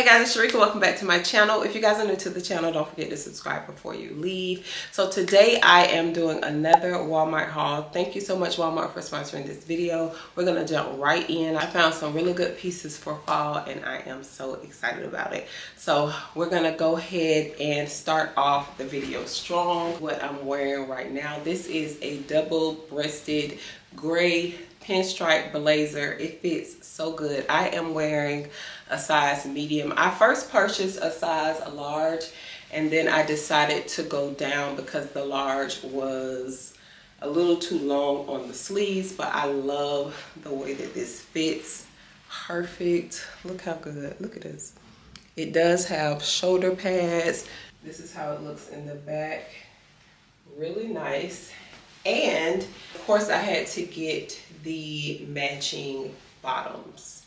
Hey guys, it's Sharika. Welcome back to my channel. If you guys are new to the channel, don't forget to subscribe before you leave. So today I am doing another Walmart haul. Thank you so much, Walmart, for sponsoring this video. We're gonna jump right in. I found some really good pieces for fall and I am so excited about it. So we're gonna go ahead and start off the video strong. What I'm wearing right now, this is a double-breasted gray pinstripe blazer. It fits so good. I am wearing a size medium. I first purchased a size large and then I decided to go down because the large was a little too long on the sleeves, but I love the way that this fits. Perfect. Look how good. Look at this. It does have shoulder pads. This is how it looks in the back. Really nice. And of course I had to get the matching bottoms.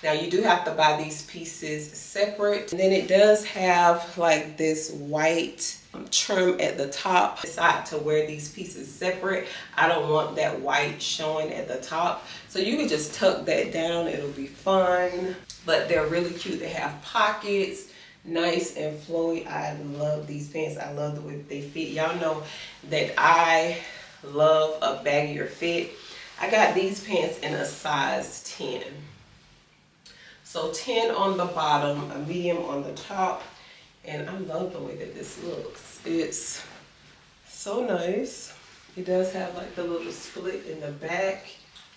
Now you do have to buy these pieces separate. And then it does have like this white trim at the top. I decided to wear these pieces separate. I don't want that white showing at the top. So you can just tuck that down. It'll be fun. But they're really cute. They have pockets. Nice and flowy. I love these pants. I love the way they fit. Y'all know that I love a baggier fit. I got these pants in a size 10. So 10 on the bottom, a medium on the top, and I love the way that this looks. It's so nice. It does have like the little split in the back.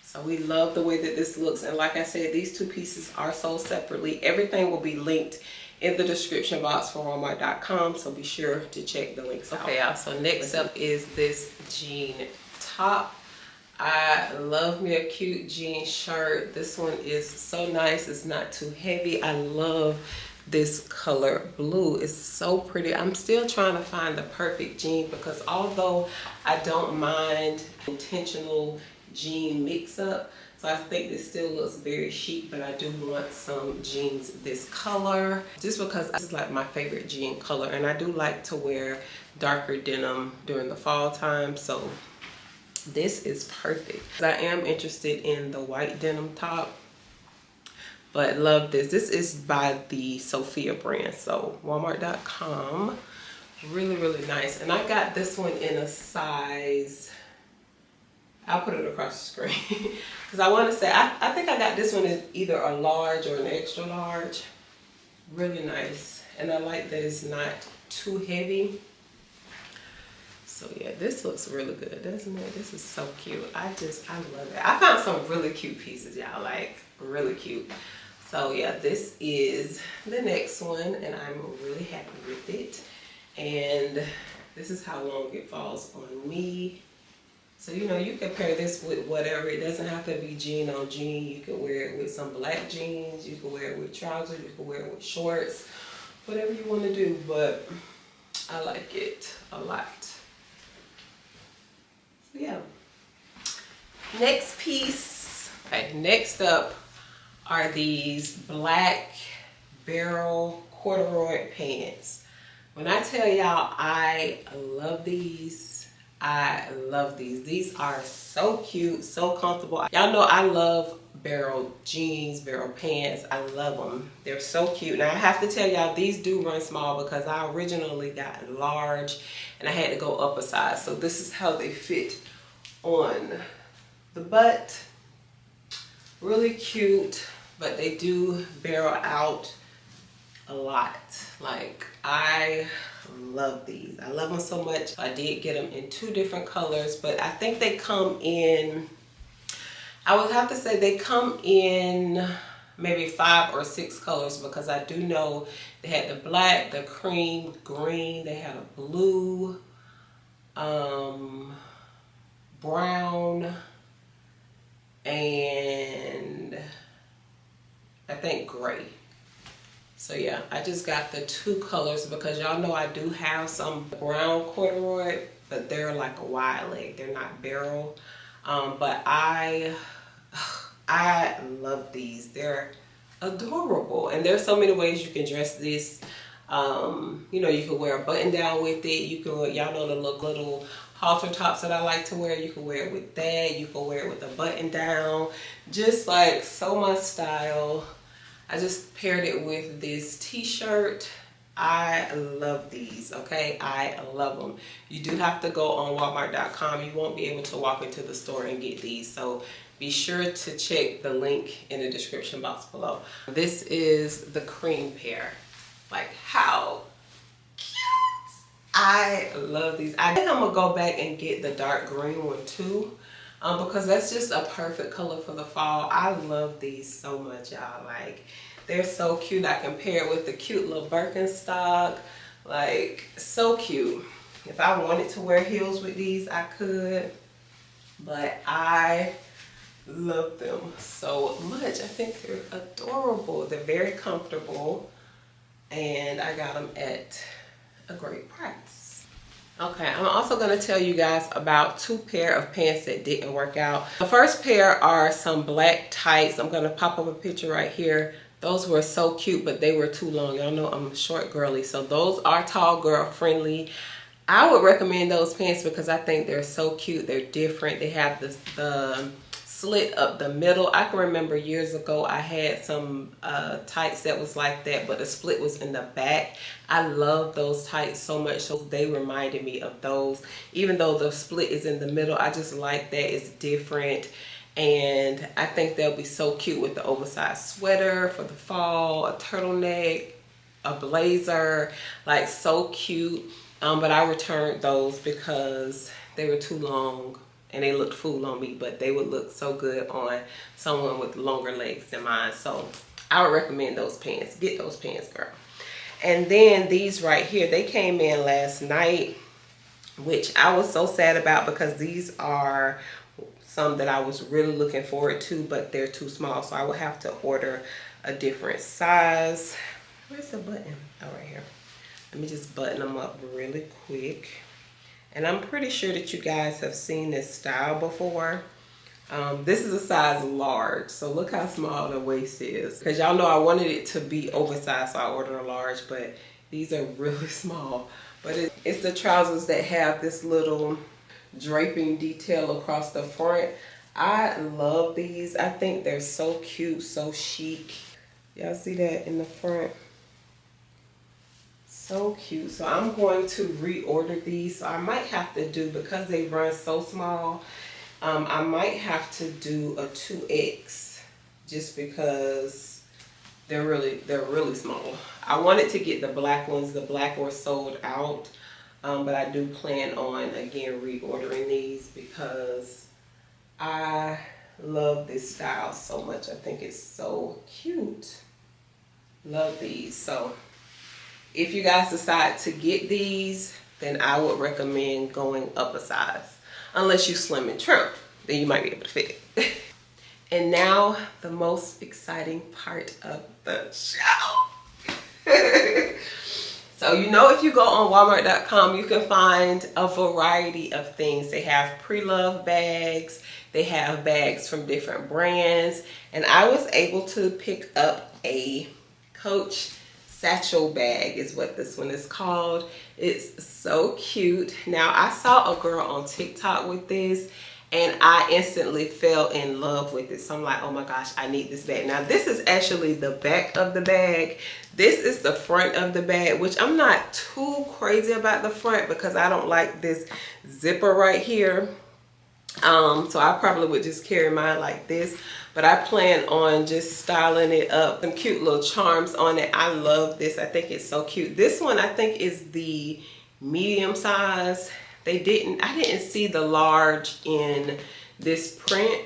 So we love the way that this looks. And like I said, these two pieces are sold separately. Everything will be linked in the description box for Walmart.com. So be sure to check the links out. Okay, y'all, so next up is this jean top. I love me a cute jean shirt. This one is so nice. It's not too heavy. I love this color blue. It's so pretty. I'm still trying to find the perfect jean because although I don't mind intentional jean mix up, so I think this still looks very chic, but I do want some jeans this color just because this is like my favorite jean color, and I do like to wear darker denim during the fall time, so this is perfect. I am interested in the white denim top, but love this. This is by the Sophia brand, so Walmart.com. Really, really nice. And I got this one in a size, I'll put it across the screen because I want to say, I think I got this one in either a large or an extra large. Really nice. And I like that it's not too heavy. So yeah, this looks really good, doesn't it? This is so cute. I love it. I found some really cute pieces, y'all, like really cute. So yeah, this is the next one and I'm really happy with it. And this is how long it falls on me. So, you know, you can pair this with whatever. It doesn't have to be jean on jean. You can wear it with some black jeans. You can wear it with trousers. You can wear it with shorts. Whatever you want to do, but I like it a lot. So, yeah. Next piece. Okay, next up are these black barrel corduroy pants. When I tell y'all I love these, I love these. These are so cute, so comfortable. Y'all know I love barrel jeans, barrel pants. I love them. They're so cute. Now I have to tell y'all, these do run small because I originally got large and I had to go up a size. So this is how they fit on the butt. Really cute, but they do barrel out a lot. Like, I love these. I love them so much. I did get them in 2 different colors, but I think they come in, I would have to say they come in maybe 5 or 6 colors because I do know they had the black, the cream, green, they had a blue, brown, and I think gray. So yeah, I just got the 2 colors because y'all know I do have some brown corduroy, but they're like a wide leg. They're not barrel. But I love these. They're adorable. And there's so many ways you can dress this. You know, you can wear a button down with it. You can, y'all know the little halter tops that I like to wear. You can wear it with that. You can wear it with a button down. Just like so much style. I just paired it with this t-shirt. I love these, okay? I love them. You do have to go on Walmart.com. You won't be able to walk into the store and get these. So be sure to check the link in the description box below. This is the cream pair. Like, how cute. I love these. I think I'm gonna go back and get the dark green one too. Because that's just a perfect color for the fall. I love these so much, y'all. Like, they're so cute. I can pair it with the cute little Birkenstock. Like, so cute. If I wanted to wear heels with these, I could. But I love them so much. I think they're adorable. They're very comfortable. And I got them at a great price. Okay, I'm also going to tell you guys about 2 pair of pants that didn't work out. The first pair are some black tights. I'm going to pop up a picture right here. Those were so cute, but they were too long. Y'all know I'm a short girly, so those are tall girl friendly. I would recommend those pants because I think they're so cute. They're different. They have the slit up the middle. I can remember years ago I had some tights that was like that, but the split was in the back. I love those tights so much, so they reminded me of those. Even though the split is in the middle, I just like that. It's different, and I think they'll be so cute with the oversized sweater for the fall, a turtleneck, a blazer, like so cute. But I returned those because they were too long and they looked full on me, but they would look so good on someone with longer legs than mine. So I would recommend those pants. Get those pants, girl. And then these right here, they came in last night, which I was so sad about because these are some that I was really looking forward to, but they're too small. So I would have to order a different size. Where's the button? Oh, right here. Let me just button them up really quick. And I'm pretty sure that you guys have seen this style before. This is a size large, so look how small the waist is. Because y'all know I wanted it to be oversized, so I ordered a large, but these are really small. But it's the trousers that have this little draping detail across the front. I love these. I think they're so cute, so chic. Y'all see that in the front? So cute. So I'm going to reorder these. So I might have to do, because they run so small, I might have to do a 2X just because they're really small. I wanted to get the black ones. The black were sold out, but I do plan on again reordering these because I love this style so much. I think it's so cute. Love these. So if you guys decide to get these, then I would recommend going up a size. Unless you slim and trim, then you might be able to fit it. And now the most exciting part of the show. So you know, if you go on Walmart.com, you can find a variety of things. They have pre-loved bags. They have bags from different brands. And I was able to pick up a Coach satchel bag is what this one is called. It's so cute. Now, I saw a girl on TikTok with this and I instantly fell in love with it. So I'm like, oh my gosh, I need this bag. Now, this is actually the back of the bag. This is the front of the bag, which I'm not too crazy about the front because I don't like this zipper right here. So I probably would just carry mine like this, but I plan on just styling it up. Some cute little charms on it. I love this. I think it's so cute. This one I think is the medium size. I didn't see the large in this print,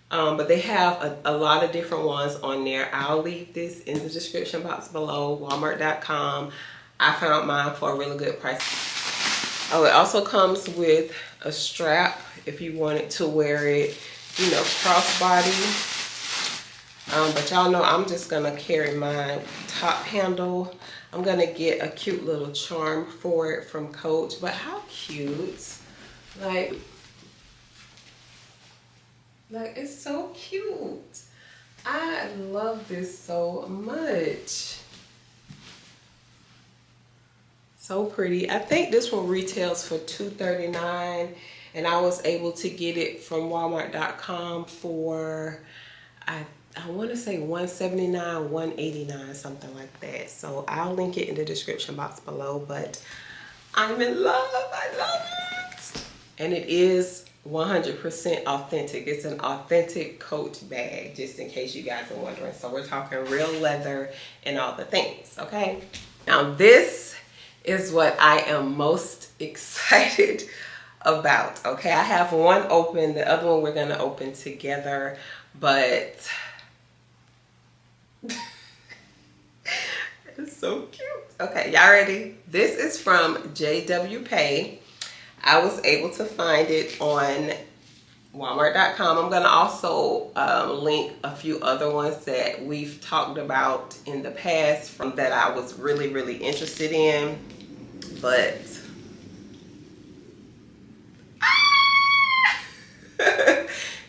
but they have a lot of different ones on there. I'll leave this in the description box below, walmart.com. I found mine for a really good price. Oh, it also comes with a strap if you wanted to wear it, you know, crossbody. But y'all know I'm just gonna carry my top handle. I'm gonna get a cute little charm for it from Coach. But how cute! Like it's so cute. I love this so much. So pretty. I think this one retails for $2.39, and I was able to get it from Walmart.com for, I I want to say $179, $189, something like that. So I'll link it in the description box below, but I'm in love. I love it. And it is 100% authentic. It's an authentic Coach bag, just in case you guys are wondering. So we're talking real leather and all the things, okay? Now this is what I am most excited about, okay? I have one open, the other one we're gonna open together, but it's so cute. Okay, y'all ready? This is from JW Pay. I was able to find it on Walmart.com. I'm gonna also link a few other ones that we've talked about in the past from that I was really interested in, but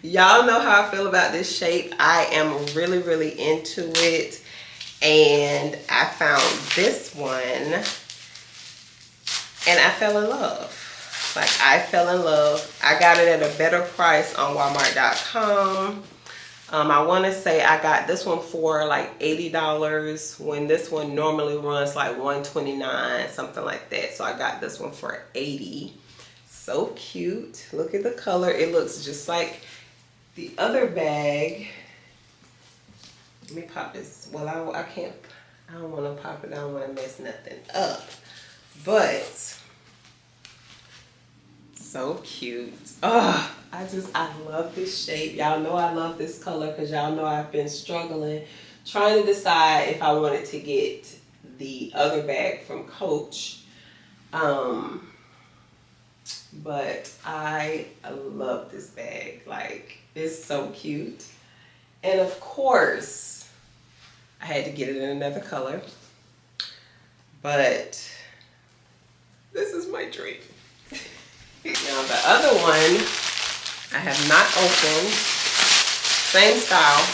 y'all know how I feel about this shape. I am really into it, and I found this one and I fell in love. Like, I fell in love. I got it at a better price on Walmart.com. I want to say I got this one for like $80 when this one normally runs like $129, something like that. So I got this one for $80. So cute. Look at the color. It looks just like the other bag. Let me pop this. Well, I can't. I don't want to pop it. I don't want to mess nothing up. But so cute. Oh, I love this shape. Y'all know I love this color because y'all know I've been struggling trying to decide if I wanted to get the other bag from Coach. But I love this bag. Like, it's so cute. And of course, I had to get it in another color. But this is my dream. Now the other one I have not opened. Same style.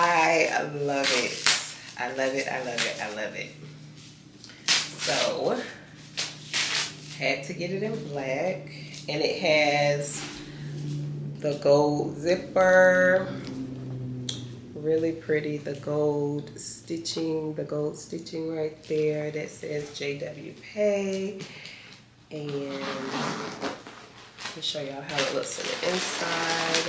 I love it. I love it. I love it. I love it. So had to get it in black, and it has the gold zipper, really pretty, the gold stitching right there that says JW Pay. And let me show y'all how it looks on the inside.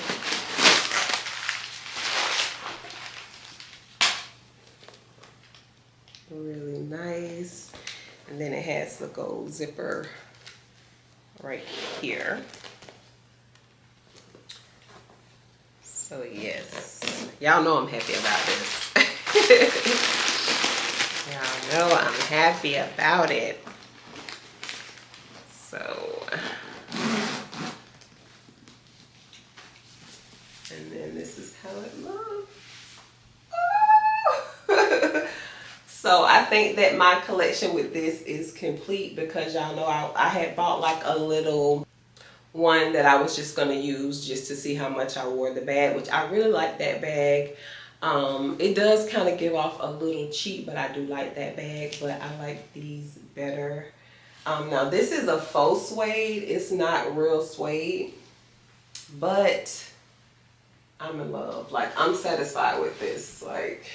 Really nice. And then it has the gold zipper right here. So yes, y'all know I'm happy about this. Y'all know I'm happy about it. So, and then this is how it looks. Oh! So I think that my collection with this is complete because y'all know I had bought like a little one that I was just going to use just to see how much I wore the bag, which I really like that bag. It does kind of give off a little cheap, but I do like that bag, but I like these better. Now this is a faux suede. It's not real suede, but I'm in love. Like, I'm satisfied with this. Like,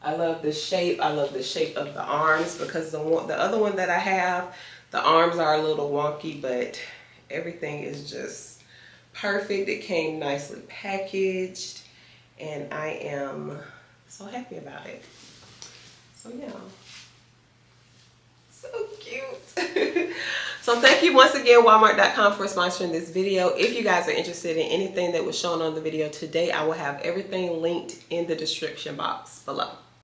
I love the shape. I love the shape of the arms because the other one that I have, the arms are a little wonky, but everything is just perfect. It came nicely packaged, and I am so happy about it. So yeah, so cute. So thank you once again, Walmart.com, for sponsoring this video. If you guys are interested in anything that was shown on the video today, I will have everything linked in the description box below.